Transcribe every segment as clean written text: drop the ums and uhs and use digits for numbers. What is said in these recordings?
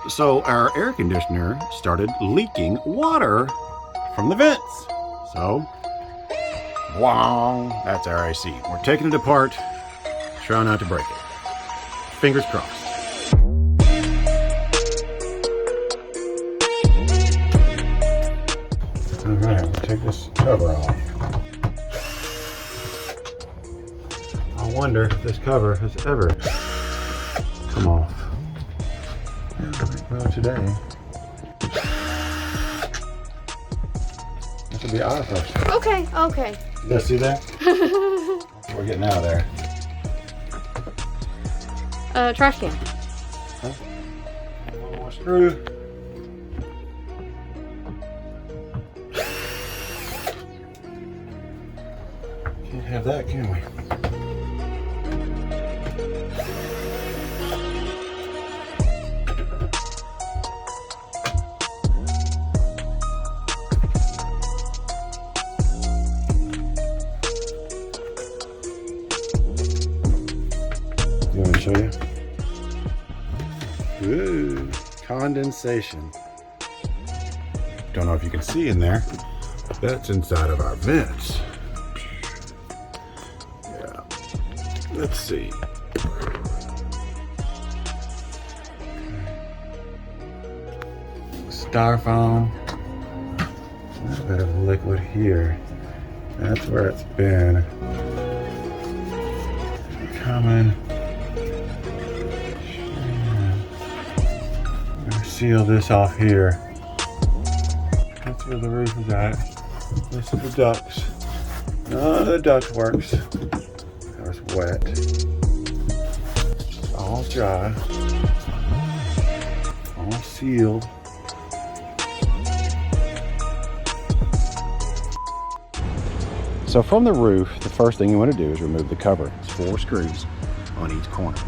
So our air conditioner started leaking water from the vents. So, wong, that's our AC. We're taking it apart, trying not to break it. Fingers crossed. All right, we'll take this cover off. I wonder if this cover has ever come off. Well, today. This will be our first time. Okay. You guys see that? We're getting out of there. Trash can. Huh? One more screw. Can't have that, can we? You want me to show you? Ooh, condensation. Don't know if you can see in there. That's inside of our vents. Yeah. Let's see. Styrofoam. A bit of liquid here. That's where it's been. Coming. Seal this off here. That's where the roof is at. This is the ducts. None of the duct works. It's wet. It's all dry. All sealed. So from the roof, the first thing you want to do is remove the cover. It's 4 screws on each corner.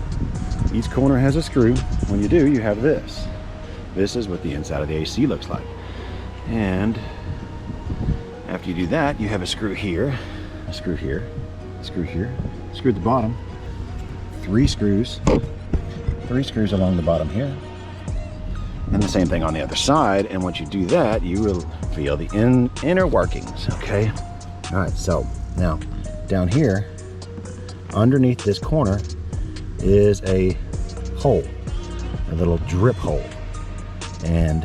Each corner has a screw. When you do, you have this. This is what the inside of the AC looks like. And after you do that, you have a screw here, a screw here, a screw here, a screw at the bottom, 3 screws along the bottom here, and the same thing on the other side. And once you do that, you will feel the inner workings, okay? All right, so now down here, underneath this corner is a hole, a little drip hole. And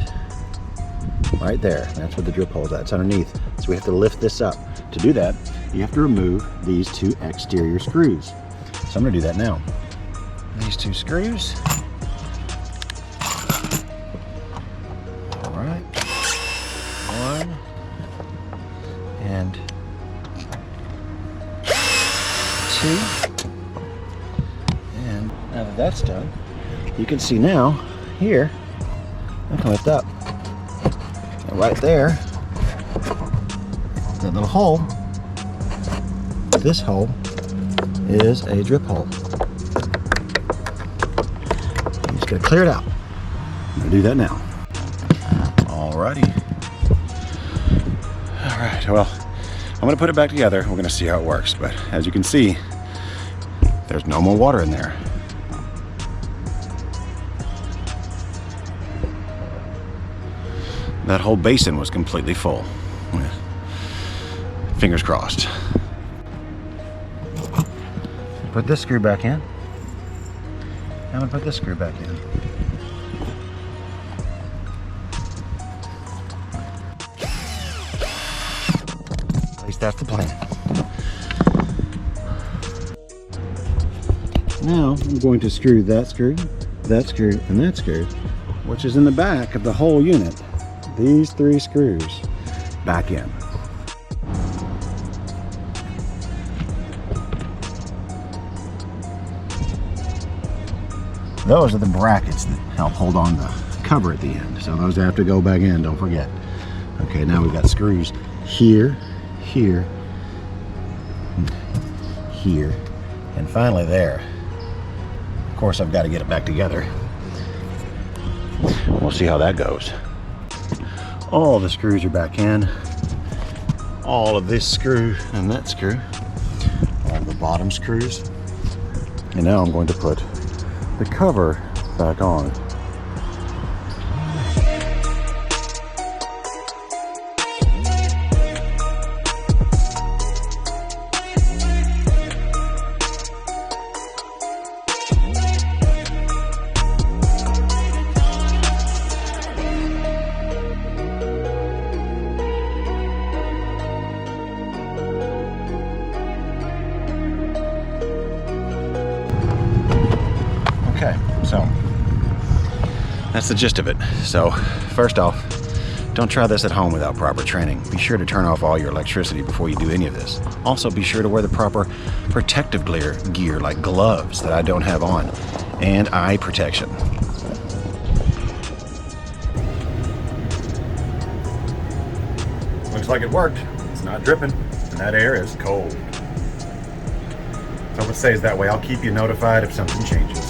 right there, that's where the drip hole is at. It's underneath. So we have to lift this up. To do that, you have to remove these 2 exterior screws. So I'm going to do that now. These 2 screws. All right. 1 and 2. And now that that's done, you can see now here, I can lift up. And right there, that little hole, this hole is a drip hole. You just gotta clear it out. I'm gonna do that now. Alrighty. Alright, well, I'm gonna put it back together. We're gonna see how it works. But as you can see, there's no more water in there. That whole basin was completely full. Fingers crossed. Put this screw back in. I'm gonna put this screw back in. At least that's the plan. Now I'm going to screw, and that screw, which is in the back of the whole unit. These 3 screws back in. Those are the brackets that help hold on the cover at the end. So those have to go back in, don't forget. Okay, now we've got screws here, here, here, and finally there. Of course, I've got to get it back together. We'll see how that goes. All the screws are back in. All of this screw and that screw. All the bottom screws. And now I'm going to put the cover back on. That's the gist of it. So first off, don't try this at home without proper training. Be sure to turn off all your electricity before you do any of this. Also, be sure to wear the proper protective gear like gloves that I don't have on, and eye protection. Looks like it worked. It's not dripping, and that air is cold. So what it says that way, I'll keep you notified if something changes.